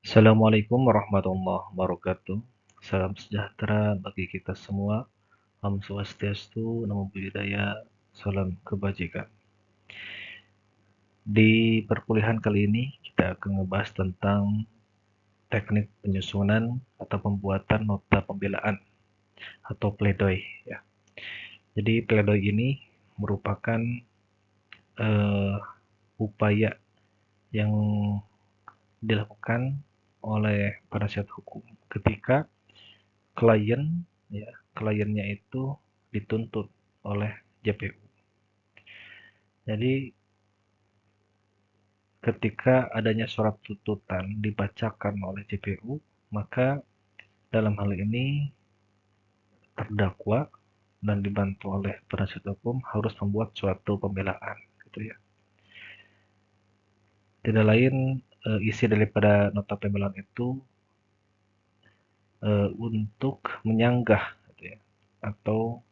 Assalamualaikum warahmatullahi wabarakatuh. Salam sejahtera bagi kita semua. Om Swastiastu, Namo Buddhaya, salam kebajikan. Di perkuliahan kali ini kita akan membahas tentang teknik penyusunan atau pembuatan nota pembelaan atau pledoi. Ya. Jadi pledoi ini merupakan uh, upaya yang dilakukan oleh penasihat hukum ketika klien kliennya itu dituntut oleh JPU. Jadi ketika adanya surat tuntutan dibacakan oleh JPU, maka dalam hal ini terdakwa dan dibantu oleh penasihat hukum harus membuat suatu pembelaan, gitu ya. Tidak lain isi daripada nota pembelaan itu untuk menyanggah, gitu ya, atau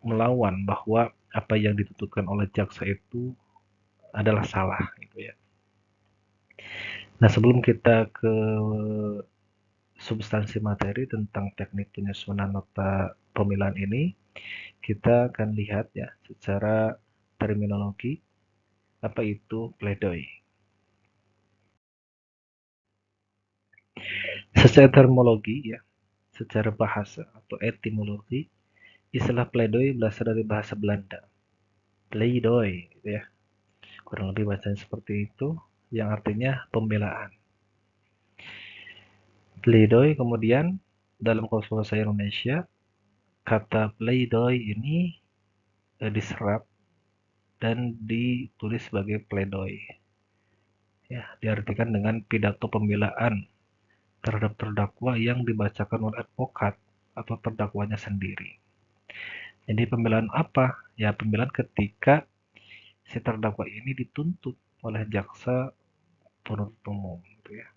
melawan bahwa apa yang dituntutkan oleh jaksa itu adalah salah, gitu ya. Nah, sebelum kita ke substansi materi tentang teknik penyusunan nota pembelaan ini, kita akan lihat ya secara terminologi apa itu pledoi. Secara terminologi ya, secara bahasa atau etimologi, istilah pledoi berasal dari bahasa Belanda. Pledoi, gitu ya. Kurang lebih bacanya seperti itu, yang artinya pembelaan. Pledoi kemudian dalam konteks bahasa Indonesia, kata pledoi ini diserap dan ditulis sebagai pledoi. Ya, diartikan dengan pidato pembelaan terhadap terdakwa yang dibacakan oleh advokat atau terdakwanya sendiri. Jadi pembelaan apa? Ya, pembelaan ketika si terdakwa ini dituntut oleh jaksa penuntut umum, gitu ya.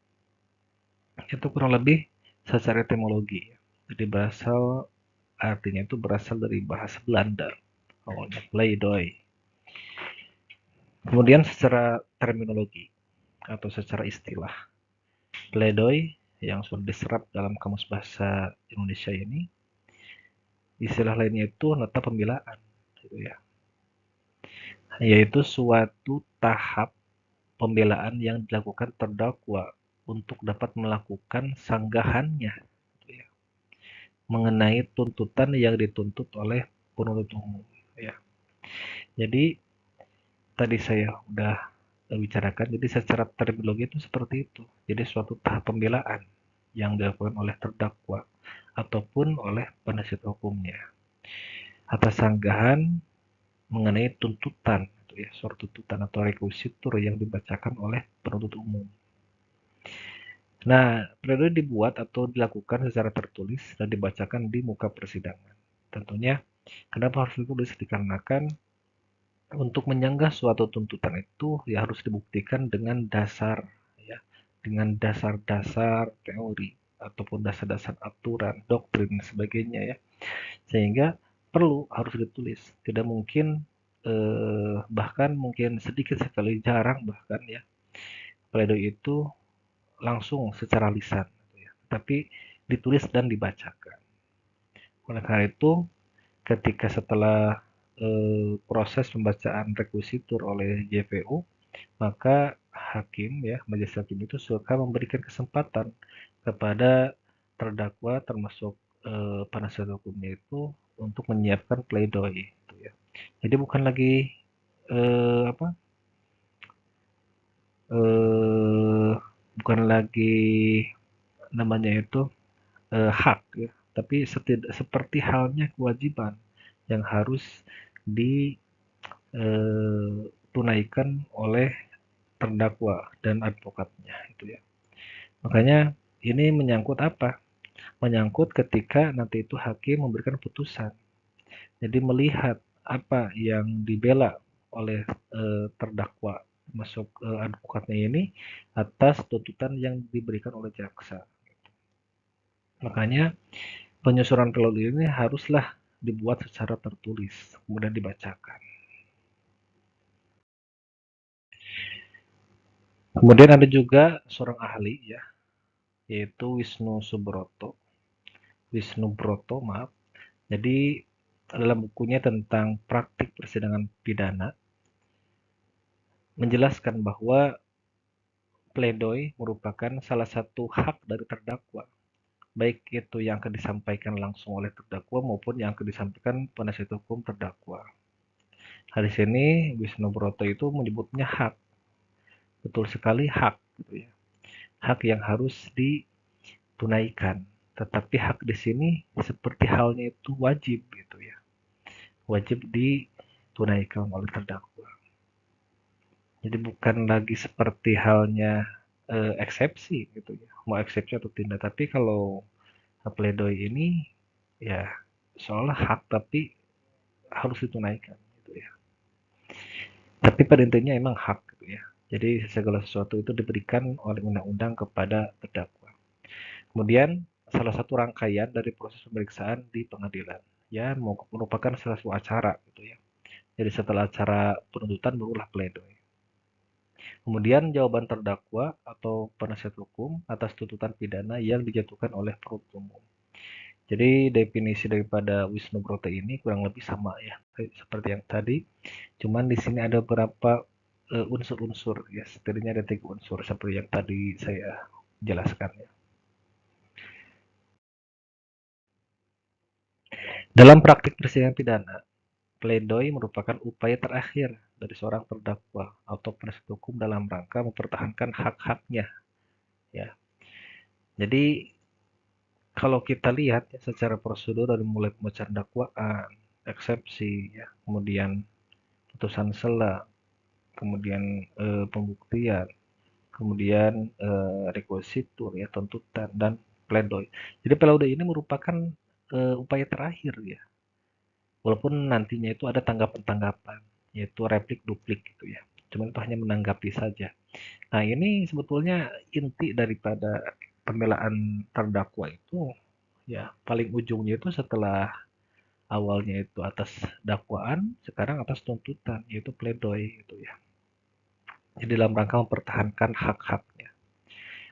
Itu kurang lebih secara etimologi. Jadi berasal artinya itu berasal dari bahasa Belanda, awalnya pledoi. Kemudian secara terminologi atau secara istilah, pledoi yang sudah diserap dalam kamus bahasa Indonesia ini, istilah lainnya itu nota pembelaan, gitu ya. Yaitu suatu tahap pembelaan yang dilakukan terdakwa untuk dapat melakukan sanggahannya, gitu ya, mengenai tuntutan yang dituntut oleh penuntut umum. Ya. Jadi tadi saya udah bicarakan, jadi secara terminologi itu seperti itu. Jadi suatu tahap pembelaan yang dilakukan oleh terdakwa ataupun oleh penasihat hukumnya atas sanggahan mengenai tuntutan, gitu ya, surat tuntutan atau rekuisitur yang dibacakan oleh penuntut umum. Nah, pledoi dibuat atau dilakukan secara tertulis dan dibacakan di muka persidangan. Tentunya, kenapa harus ditulis? Dikarenakan untuk menyanggah suatu tuntutan itu ya harus dibuktikan dengan dasar, ya, dengan dasar-dasar teori ataupun dasar-dasar aturan, doktrin, dan sebagainya ya. Sehingga perlu harus ditulis. Tidak mungkin bahkan mungkin sedikit sekali, jarang bahkan ya, pledoi itu langsung secara lisan, gitu ya, tapi ditulis dan dibacakan. Oleh karena itu, ketika setelah proses pembacaan rekuisitur oleh JPU, maka hakim ya, majelis hakim itu suka memberikan kesempatan kepada terdakwa termasuk penasihat hukumnya itu untuk menyiapkan pledoi, gitu ya. Jadi bukan lagi apa? eh bukan lagi namanya itu hak ya, tapi seperti halnya kewajiban yang harus ditunaikan oleh terdakwa dan advokatnya itu ya. Makanya ini menyangkut apa? Menyangkut ketika nanti itu hakim memberikan putusan. Jadi melihat apa yang dibela oleh terdakwa masuk advokatnya ini atas tuntutan yang diberikan oleh jaksa. Makanya penyusunan pledoi ini haruslah dibuat secara tertulis, kemudian dibacakan. Kemudian ada juga seorang ahli ya, yaitu Wisnu Broto, maaf. Jadi dalam bukunya tentang praktik persidangan pidana menjelaskan bahwa pledoi merupakan salah satu hak dari terdakwa, baik itu yang akan disampaikan langsung oleh terdakwa maupun yang akan disampaikan penasihat hukum terdakwa. Nah, di sini Wisnu Broto itu menyebutnya hak, betul sekali hak, gitu ya. Hak yang harus ditunaikan. Tetapi hak di sini seperti halnya itu wajib, gitu ya. Wajib ditunaikan oleh terdakwa. Jadi bukan lagi seperti halnya eksepsi, gitu ya. Mau eksepsi atau tidak. Tapi kalau pledoi ini ya seolah hak tapi harus ditunaikan, gitu ya. Tapi pada intinya emang hak, gitu ya. Jadi segala sesuatu itu diberikan oleh undang-undang kepada terdakwa. Kemudian salah satu rangkaian dari proses pemeriksaan di pengadilan ya merupakan salah satu acara, gitu ya. Jadi setelah acara penuntutan barulah pledoi. Kemudian jawaban terdakwa atau penasihat hukum atas tuntutan pidana yang dijatuhkan oleh penuntut umum. Jadi definisi daripada Wisnu Broto ini kurang lebih sama ya, seperti yang tadi. Cuman di sini ada beberapa unsur-unsur ya, setidaknya ada 3 unsur seperti yang tadi saya jelaskan ya. Dalam praktik persidangan pidana, pledoi merupakan upaya terakhir dari seorang terdakwa atau penasihat hukum dalam rangka mempertahankan hak-haknya ya. Jadi kalau kita lihat ya, secara prosedur dari mulai pembacaan dakwaan, eksepsi ya, kemudian putusan sela, kemudian pembuktian, kemudian requisitur ya, tuntutan dan pledoi. Jadi pledoi ini merupakan upaya terakhir ya. Walaupun nantinya itu ada tanggapan-tanggapan, yaitu replik duplik gitu ya. Cuma itu hanya menanggapi saja. Nah, ini sebetulnya inti daripada pembelaan terdakwa itu ya paling ujungnya itu setelah awalnya itu atas dakwaan, sekarang atas tuntutan yaitu pledoi gitu ya. Jadi dalam rangka mempertahankan hak-haknya.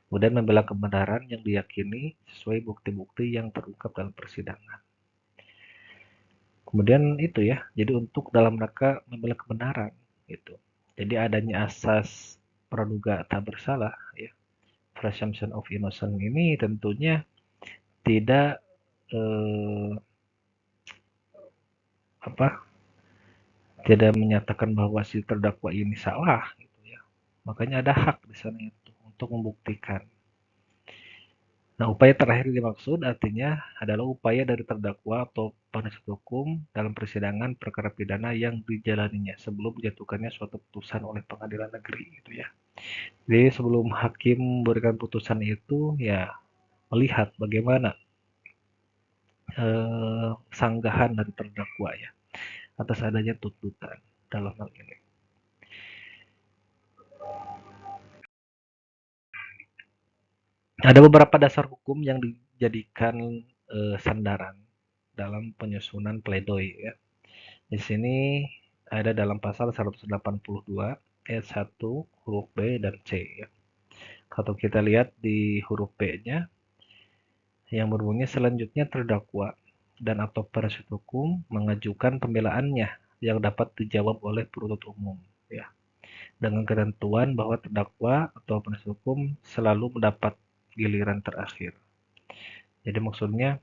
Kemudian membela kebenaran yang diyakini sesuai bukti-bukti yang terungkap dalam persidangan. Kemudian itu ya, jadi untuk dalam rangka membela kebenaran gitu. Jadi adanya asas praduga tak bersalah ya, presumption of innocence ini tentunya tidak eh, apa tidak menyatakan bahwa si terdakwa ini salah gitu ya. Makanya ada hak di sana itu untuk membuktikan. Nah, upaya terakhir dimaksud artinya adalah upaya dari terdakwa atau penasihat hukum dalam persidangan perkara pidana yang dijalaninya sebelum dijatuhkannya suatu putusan oleh pengadilan negeri gitu ya. Jadi sebelum hakim memberikan putusan itu ya melihat bagaimana sanggahan dari terdakwa ya atas adanya tuntutan dalam hal ini. Ada beberapa dasar hukum yang dijadikan sandaran dalam penyusunan pledoi ya. Di sini ada dalam pasal 182 ayat 1 huruf B dan C ya. Kalau kita lihat di huruf B-nya yang berbunyi selanjutnya terdakwa dan atau penasihat hukum mengajukan pembelaannya yang dapat dijawab oleh penuntut umum ya. Dengan ketentuan bahwa terdakwa atau penasihat hukum selalu mendapat giliran terakhir. Jadi maksudnya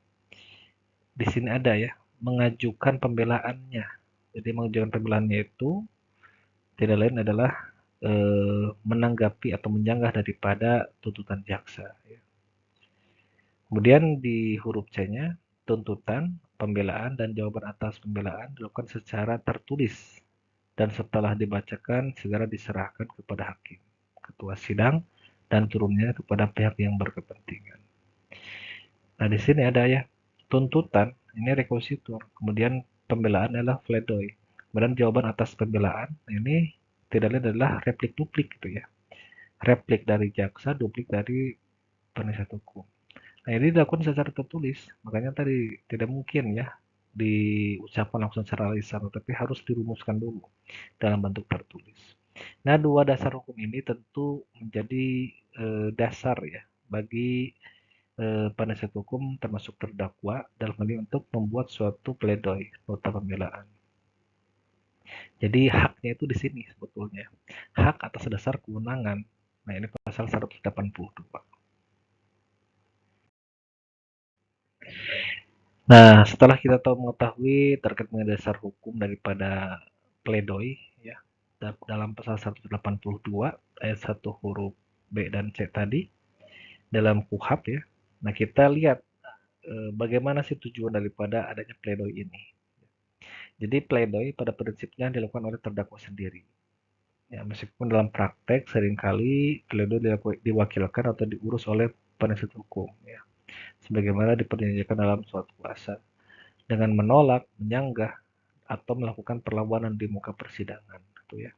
di sini ada ya mengajukan pembelaannya. Jadi mengajukan pembelaannya itu tidak lain adalah menanggapi atau menyanggah daripada tuntutan jaksa. Ya. Kemudian di huruf C-nya tuntutan, pembelaan dan jawaban atas pembelaan dilakukan secara tertulis dan setelah dibacakan segera diserahkan kepada hakim, ketua sidang dan turunnya kepada pihak yang berkepentingan. Nah, di sini ada ya tuntutan, ini requisitur, kemudian pembelaan adalah pledoi. Kemudian jawaban atas pembelaan ini tidak lain adalah replik duplik gitu ya. Replik dari jaksa, duplik dari penasihat hukum. Nah, ini dilakukan secara tertulis. Makanya tadi tidak mungkin ya diucapkan langsung secara lisan, tapi harus dirumuskan dulu dalam bentuk tertulis. Nah, dua dasar hukum ini tentu menjadi dasar ya bagi penasihat hukum termasuk terdakwa dalam hal ini untuk membuat suatu pledoi nota pembelaan. Jadi haknya itu di sini sebetulnya. Hak atas dasar kewenangan. Nah, ini pasal 182. Nah, setelah kita tahu mengetahui terkait mengenai dasar hukum daripada pledoi ya, dalam pasal 182 ayat 1 huruf B dan C tadi dalam KUHP ya. Nah, kita lihat bagaimana sih tujuan daripada adanya pledoi ini. Jadi pledoi pada prinsipnya dilakukan oleh terdakwa sendiri. Ya, meskipun dalam praktek seringkali pledoi diwakilkan atau diurus oleh penasihat hukum ya. Sebagaimana diperjanjikan dalam suatu kuasa dengan menolak, menyanggah atau melakukan perlawanan di muka persidangan gitu ya.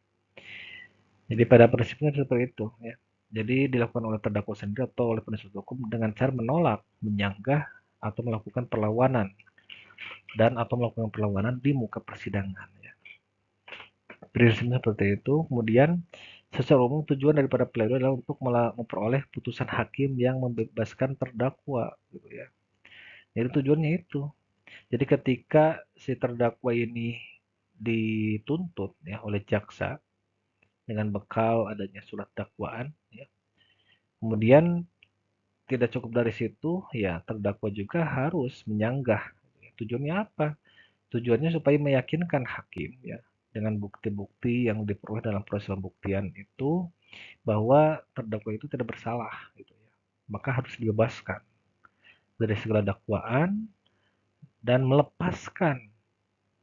Jadi pada prinsipnya seperti itu ya. Jadi dilakukan oleh terdakwa sendiri atau oleh penasihat hukum dengan cara menolak, menyanggah atau melakukan perlawanan atau melakukan perlawanan di muka persidangan ya. Prinsipnya seperti itu. Kemudian secara umum tujuan daripada pledoi adalah untuk memperoleh putusan hakim yang membebaskan terdakwa gitu ya. Jadi tujuannya itu. Jadi ketika si terdakwa ini dituntut ya oleh jaksa dengan bekal adanya surat dakwaan ya. Kemudian tidak cukup dari situ ya terdakwa juga harus menyanggah. Tujuannya apa? Tujuannya supaya meyakinkan hakim ya dengan bukti-bukti yang diperoleh dalam proses pembuktian itu bahwa terdakwa itu tidak bersalah gitu ya. Maka harus dibebaskan dari segala dakwaan dan melepaskan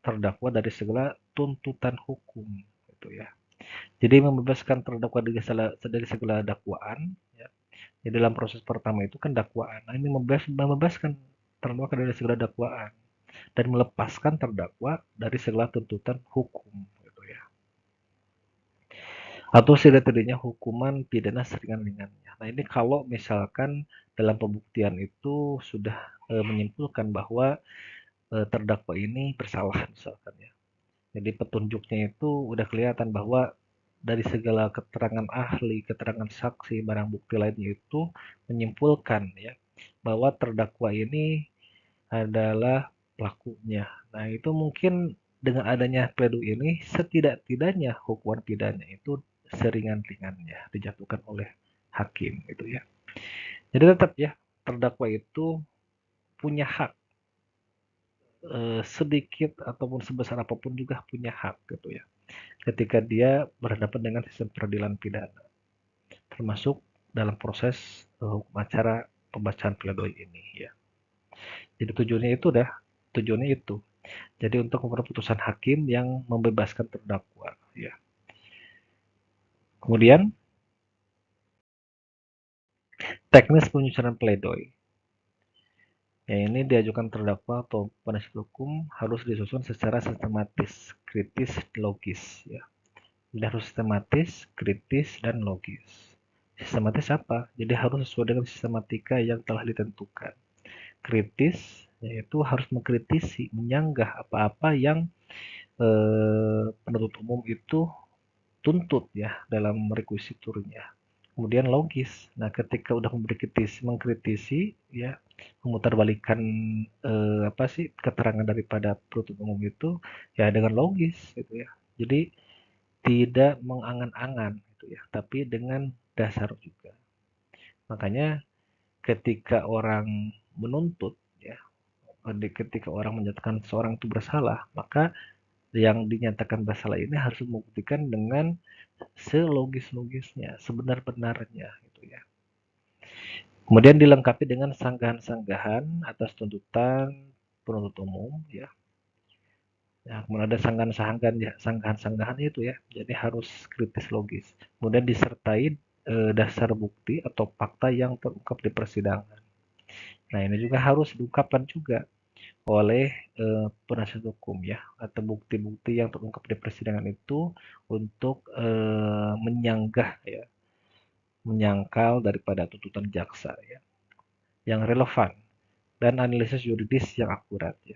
terdakwa dari segala tuntutan hukum gitu ya. Jadi membebaskan terdakwa dari segala dakwaan ya. Jadi dalam proses pertama itu kan dakwaan. Nah, ini membebaskan terdakwa dari segala dakwaan dan melepaskan terdakwa dari segala tuntutan hukum gitu ya. Atau setidak-tidaknya hukuman pidana seringan-ringannya. Nah, ini kalau misalkan dalam pembuktian itu sudah menyimpulkan bahwa terdakwa ini bersalah misalkan ya. Jadi petunjuknya itu udah kelihatan bahwa dari segala keterangan ahli, keterangan saksi, barang bukti lainnya itu menyimpulkan ya bahwa terdakwa ini adalah pelakunya. Nah, itu mungkin dengan adanya pledoi ini setidak-tidaknya hukuman pidana itu seringan-ringannya dijatuhkan oleh hakim itu ya. Jadi tetap ya terdakwa itu punya hak sedikit ataupun sebesar apapun juga punya hak gitu ya. Ketika dia berhadapan dengan sistem peradilan pidana, termasuk dalam proses hukum acara pembacaan pledoi ini ya. Jadi tujuannya itu. Jadi untuk memperoleh putusan hakim yang membebaskan terdakwa ya. Kemudian teknis penyusunan pledoi. Ya, ini diajukan terdakwa atau penasihat hukum harus disusun secara sistematis, kritis, logis ya. Jadi harus sistematis, kritis, dan logis. Sistematis apa? Jadi harus sesuai dengan sistematika yang telah ditentukan. Kritis yaitu harus mengkritisi, menyanggah apa-apa yang penuntut umum itu tuntut ya dalam rekuisiturnya. Kemudian logis. Nah, ketika udah mengkritisi ya memutarbalikkan apa sih keterangan daripada penuntut umum itu ya dengan logis gitu ya. Jadi tidak mengangan-angan gitu ya, tapi dengan dasar juga. Makanya ketika orang menuntut ya, ketika orang menyatakan seorang itu bersalah, maka yang dinyatakan bersalah ini harus membuktikan dengan selogis-logisnya, sebenar-benarnya gitu ya. Kemudian dilengkapi dengan sanggahan-sanggahan atas tuntutan penuntut umum ya. Ya, kemudian ada sanggahan-sanggahan ya, sanggahan-sanggahan itu ya. Jadi harus kritis logis. Kemudian disertai dasar bukti atau fakta yang terungkap di persidangan. Nah, ini juga harus diungkapkan juga oleh penasihat hukum ya atau bukti-bukti yang terungkap di persidangan itu untuk menyanggah ya, menyangkal daripada tuntutan jaksa ya, yang relevan dan analisis yuridis yang akurat ya.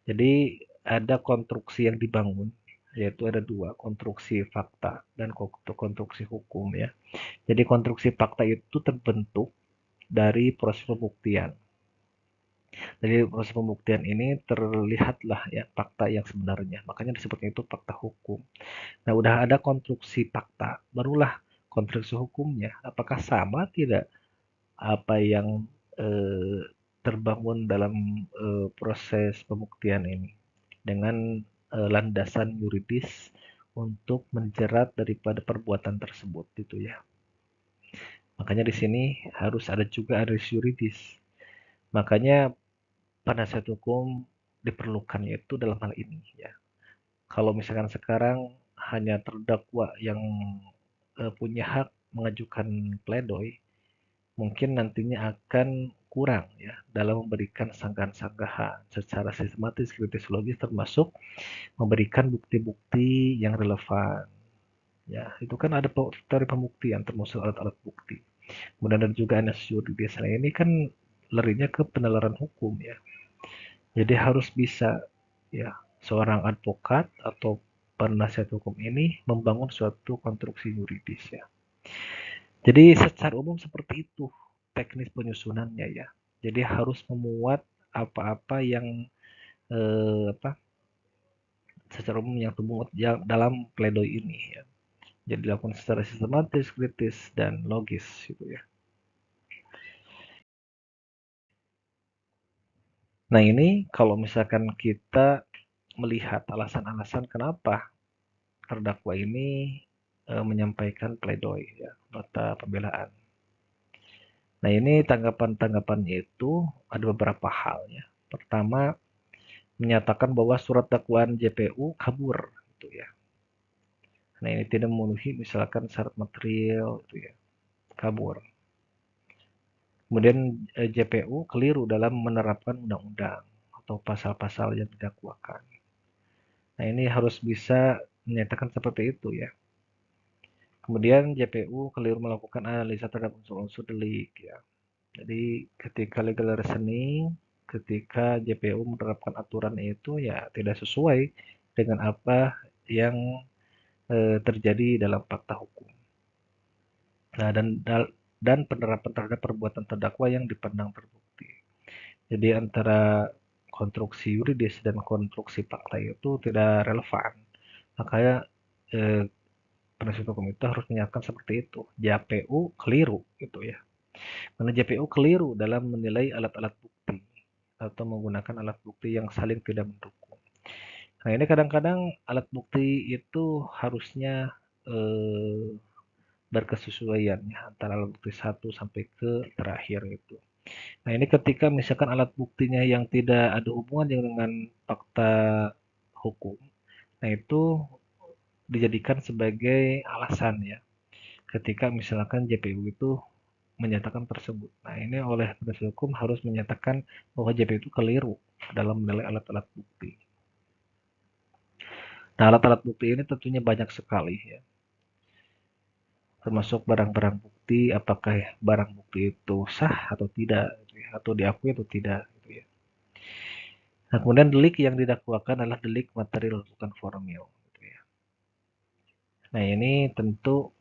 Jadi ada konstruksi yang dibangun yaitu ada dua, konstruksi fakta dan konstruksi hukum ya. Jadi konstruksi fakta itu terbentuk dari proses pembuktian. Dari proses pembuktian ini terlihatlah ya fakta yang sebenarnya. Makanya disebutnya itu fakta hukum. Nah, udah ada konstruksi fakta, barulah konstruksi hukumnya. Apakah sama tidak apa yang terbangun dalam proses pembuktian ini dengan landasan yuridis untuk menjerat daripada perbuatan tersebut gitu ya. Makanya di sini harus ada juga analis yuridis. Makanya penasihat hukum diperlukan yaitu dalam hal ini ya. Kalau misalkan sekarang hanya terdakwa yang punya hak mengajukan pledoi, mungkin nantinya akan kurang ya dalam memberikan sanggahan-sanggahan secara sistematis, kritis, logis, termasuk memberikan bukti-bukti yang relevan. Ya, itu kan ada teori pembuktian termasuk alat-alat bukti. Kemudian ada juga analisis yuridis. Nah, ini kan larinya ke penalaran hukum ya. Jadi harus bisa ya seorang advokat atau penasihat hukum ini membangun suatu konstruksi yuridis ya. Jadi secara umum seperti itu teknis penyusunannya ya. Jadi harus memuat apa-apa yang secara umum yang termuat dalam pledoi ini ya. Jadi dilakukan secara sistematis, kritis, dan logis gitu ya. Nah ini kalau misalkan kita melihat alasan-alasan kenapa terdakwa ini menyampaikan pledoi ya, nota pembelaan. Nah ini tanggapan-tanggapannya itu ada beberapa hal ya. Pertama, menyatakan bahwa surat dakwaan JPU kabur gitu ya. Nah ini tidak memenuhi misalkan syarat material gitu ya, kabur. Kemudian JPU keliru dalam menerapkan undang-undang atau pasal-pasal yang didakwakan. Nah ini harus bisa menyatakan seperti itu ya. Kemudian JPU keliru melakukan analisa terhadap unsur-unsur delik ya. Jadi ketika legal reasoning, ketika JPU menerapkan aturan itu ya tidak sesuai dengan apa yang terjadi dalam fakta hukum. Nah, dan penerapan terhadap perbuatan terdakwa yang dipandang terbukti. Jadi antara konstruksi yuridis dan konstruksi fakta itu tidak relevan. Makanya penasihat hukum itu harus menyatakan seperti itu. JPU keliru gitu ya. Karena JPU keliru dalam menilai alat-alat bukti atau menggunakan alat bukti yang saling tidak mendukung. Nah ini kadang-kadang alat bukti itu harusnya berkesesuaian ya, antara alat bukti satu sampai ke terakhir itu. Nah ini ketika misalkan alat buktinya yang tidak ada hubungan dengan fakta hukum, nah itu dijadikan sebagai alasan ya ketika misalkan JPU itu menyatakan tersebut. Nah ini oleh penasihat hukum harus menyatakan bahwa JPU itu keliru dalam menilai alat-alat bukti. Nah alat-alat bukti ini tentunya banyak sekali ya, termasuk barang-barang bukti, apakah barang bukti itu sah atau tidak gitu ya, atau diakui atau tidak gitu ya. Nah kemudian delik yang didakwakan adalah delik material bukan formil gitu ya. Nah ini tentu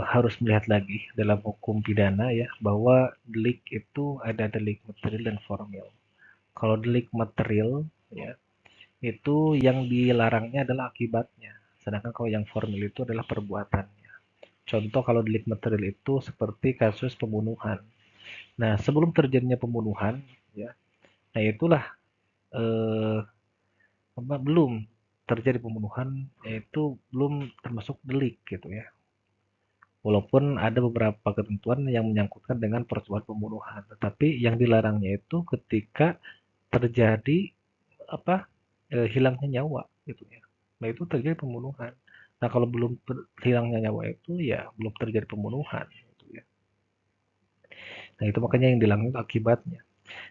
harus melihat lagi dalam hukum pidana ya bahwa delik itu ada delik material dan formil. Kalau delik material ya itu yang dilarangnya adalah akibatnya, sedangkan kalau yang formil itu adalah perbuatannya. Contoh kalau delik material itu seperti kasus pembunuhan. Nah sebelum terjadinya pembunuhan ya, nah itulah eh, belum terjadi pembunuhan, yaitu belum termasuk delik gitu ya. Walaupun ada beberapa ketentuan yang menyangkutkan dengan percobaan pembunuhan, tetapi yang dilarangnya itu ketika terjadi apa hilangnya nyawa gitu ya. Nah itu terjadi pembunuhan. Nah kalau belum hilangnya nyawa itu ya belum terjadi pembunuhan gitu ya. Nah itu makanya yang dilarang itu akibatnya.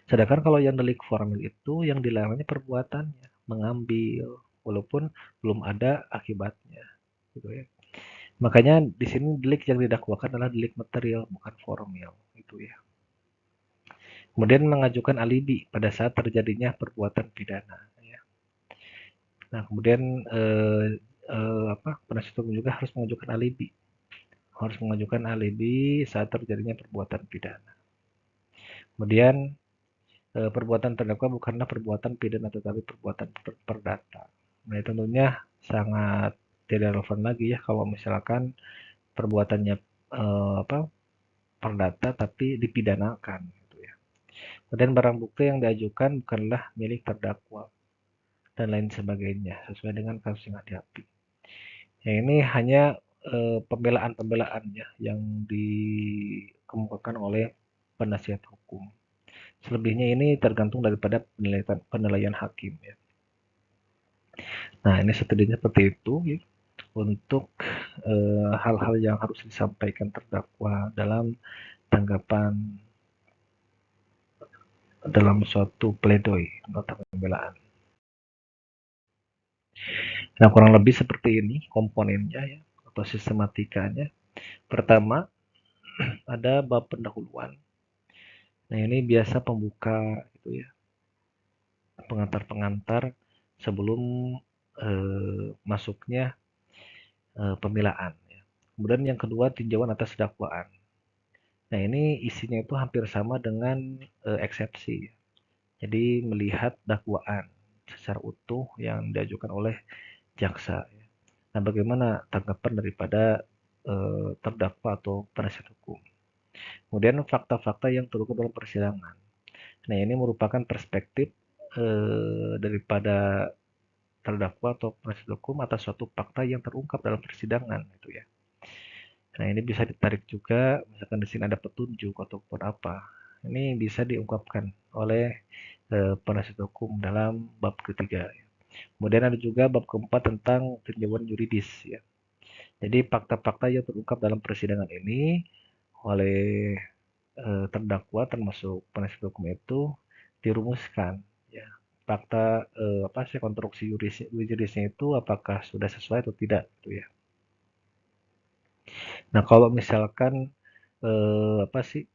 Sedangkan kalau yang delik formil itu yang dilarangnya perbuatannya, mengambil walaupun belum ada akibatnya gitu ya. Makanya di sini delik yang didakwakan adalah delik material bukan formil itu ya. Kemudian mengajukan alibi pada saat terjadinya perbuatan pidana ya. Nah, kemudian penasihat hukum juga harus mengajukan alibi saat terjadinya perbuatan pidana. Kemudian perbuatan terdakwa bukanlah perbuatan pidana tetapi perbuatan perdata. Nah, itu tentunya sangat tidak relevan lagi ya kalau misalkan perbuatannya perdata tapi dipidanakan gitu ya. Kemudian barang bukti yang diajukan bukanlah milik terdakwa dan lain sebagainya sesuai dengan kasus yang dihadapi. Ya, ini hanya pembelaan-pembelaan ya yang dikemukakan oleh penasihat hukum. Selebihnya ini tergantung daripada penilaian hakim ya. Nah, ini setidaknya seperti itu ya, untuk hal-hal yang harus disampaikan terdakwa dalam tanggapan dalam suatu pledoi nota pembelaan. Nah, kurang lebih seperti ini komponennya ya atau sistematikanya. Pertama, ada bab pendahuluan. Nah, ini biasa pembuka gitu ya, pengantar-pengantar sebelum masuknya pembelaan. Ya. Kemudian yang kedua tinjauan atas dakwaan. Nah, ini isinya itu hampir sama dengan eksepsi. Jadi melihat dakwaan secara utuh yang diajukan oleh jaksa. Nah, bagaimana tanggapan daripada terdakwa atau penasihat hukum. Kemudian fakta-fakta yang terungkap dalam persidangan. Nah, ini merupakan perspektif daripada terdakwa atau penasihat hukum atas suatu fakta yang terungkap dalam persidangan gitu ya. Nah, ini bisa ditarik juga, misalkan di sini ada petunjuk ataupun apa. Ini bisa diungkapkan oleh penasihat hukum dalam bab ketiga. Kemudian ada juga bab keempat tentang tinjauan yuridis ya. Jadi fakta-fakta yang terungkap dalam persidangan ini oleh terdakwa termasuk penasihat hukum itu dirumuskan ya. Fakta konstruksi yuridisnya itu apakah sudah sesuai atau tidak gitu ya. Nah, kalau misalkan eh, apa sih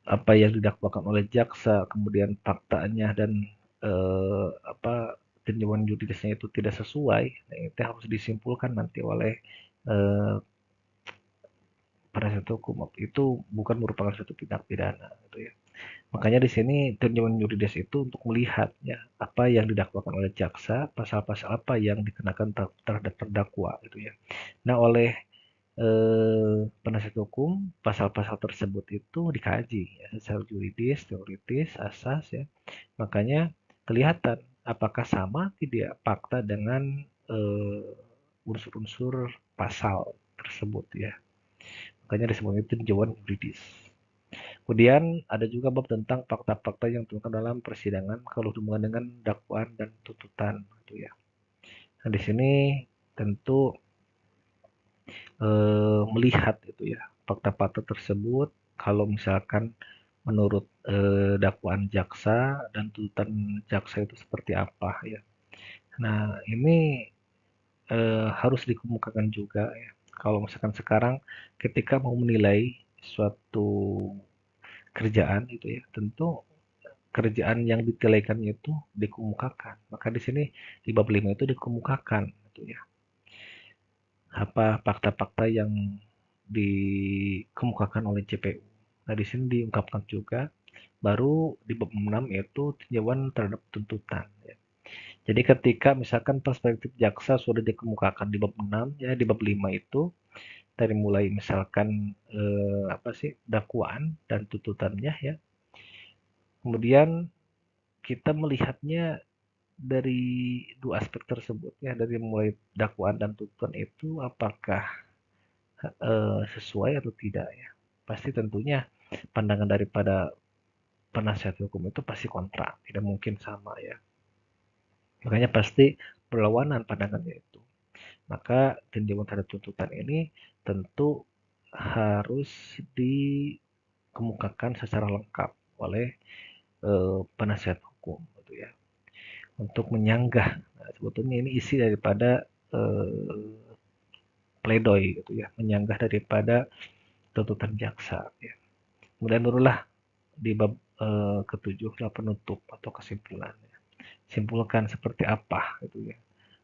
apa yang didakwakan oleh jaksa, kemudian faktanya dan tinjauan yuridisnya itu tidak sesuai, nah itu harus disimpulkan nanti oleh eh, penasihat hukum itu bukan merupakan suatu tindak pidana gitu ya. Makanya di sini tinjauan yuridis itu untuk melihat ya apa yang didakwakan oleh jaksa, pasal-pasal apa yang dikenakan terhadap terdakwa gitu ya. Nah, oleh penasihat hukum pasal-pasal tersebut itu dikaji ya, secara yuridis, teoritis, asas ya. Makanya kelihatan apakah sama tidak fakta dengan unsur-unsur pasal tersebut ya. Makanya disebut itu tinjauan yuridis. Kemudian ada juga bab tentang fakta-fakta yang ditemukan dalam persidangan kalau hubungan dengan dakwaan dan tuntutan gitu ya. Nah, di sini tentu melihat itu ya fakta-fakta tersebut kalau misalkan menurut dakwaan jaksa dan tuntutan jaksa itu seperti apa ya. Nah, ini harus dikemukakan juga ya. Kalau misalkan sekarang ketika mau menilai suatu kerjaan itu ya, tentu kerjaan yang ditelekannya itu dikemukakan. Maka di sini di bab 5 itu dikemukakan gitu ya. Apa fakta-fakta yang dikemukakan oleh JPU. Nah, di sini diungkapkan juga baru di bab 6 yaitu tinjauan terhadap tuntutan ya. Jadi ketika misalkan perspektif jaksa sudah dikemukakan di bab 6 ya, di bab 5 itu dari mulai misalkan dakwaan dan tuntutannya ya. Kemudian kita melihatnya dari dua aspek tersebut ya, dari mulai dakwaan dan tuntutan itu apakah sesuai atau tidak ya. Pasti tentunya pandangan daripada penasihat hukum itu pasti kontra, tidak mungkin sama ya. Makanya pasti berlawanan pandangannya itu. Maka tinjauan terhadap tuntutan ini tentu harus dikemukakan secara lengkap oleh penasihat hukum gitu ya. Untuk menyanggah. Nah, sebetulnya ini isi daripada pledoi gitu ya, menyanggah daripada tuntutan jaksa ya. Kemudian barulah di bab ketujuh lah penutup atau kesimpulan. simpulkan seperti apa gitu ya.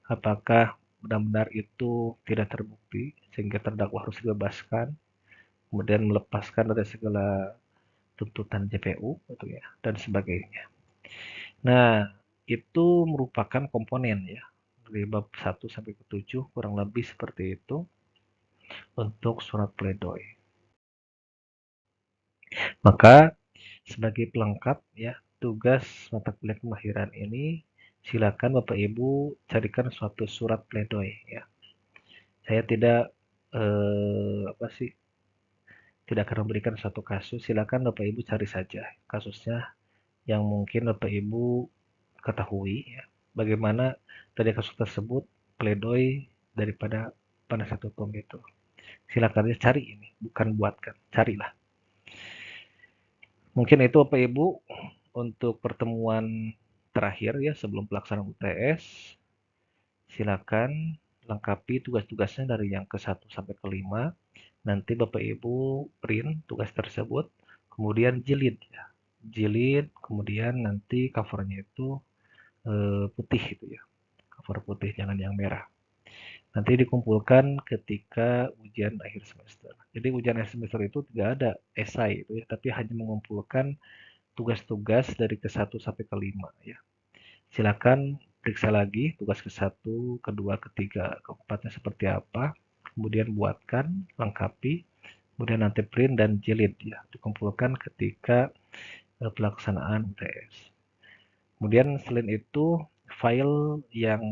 Apakah benar-benar itu tidak terbukti sehingga terdakwa harus dibebaskan, kemudian melepaskan dari segala tuntutan JPU gitu ya dan sebagainya. Nah, itu merupakan komponen ya dari bab 1 sampai ke 7 kurang lebih seperti itu untuk surat pledoi. Maka sebagai pelengkap ya, tugas mata kuliah kemahiran ini silakan Bapak Ibu carikan suatu surat pledoi ya. Saya tidak apa sih, tidak akan memberikan suatu kasus, silakan Bapak Ibu cari saja kasusnya yang mungkin Bapak Ibu ketahui ya. Bagaimana dari kasus tersebut pledoi daripada penasihat hukum itu. Silakan aja cari ini, bukan buatkan, carilah. Mungkin itu Bapak Ibu untuk pertemuan terakhir ya sebelum pelaksanaan UTS. Silakan lengkapi tugas-tugasnya dari yang ke-1 sampai ke-5. Nanti Bapak Ibu print tugas tersebut, kemudian jilid ya. Jilid, kemudian nanti covernya itu putih gitu ya. Cover putih, jangan yang merah. Nanti dikumpulkan ketika ujian akhir semester. Jadi ujian akhir semester itu tidak ada esai itu ya, tapi hanya mengumpulkan tugas-tugas dari ke-1 sampai ke-5 ya. Silakan periksa lagi tugas ke-1, kedua, ketiga, keempatnya seperti apa. Kemudian buatkan, lengkapi, kemudian nanti print dan jilid ya, dikumpulkan ketika pelaksanaan UTS. Kemudian selain itu, file yang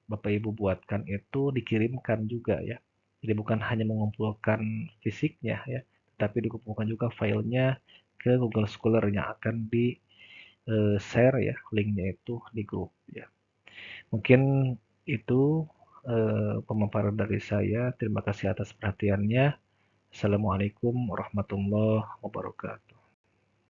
Bapak Ibu buatkan itu dikirimkan juga ya. Jadi bukan hanya mengumpulkan fisiknya ya, tapi dikumpulkan juga filenya ke Google Scholar yang akan di share ya linknya itu di grup ya. Mungkin itu pemaparan dari saya. Terima kasih atas perhatiannya. Assalamualaikum warahmatullahi wabarakatuh.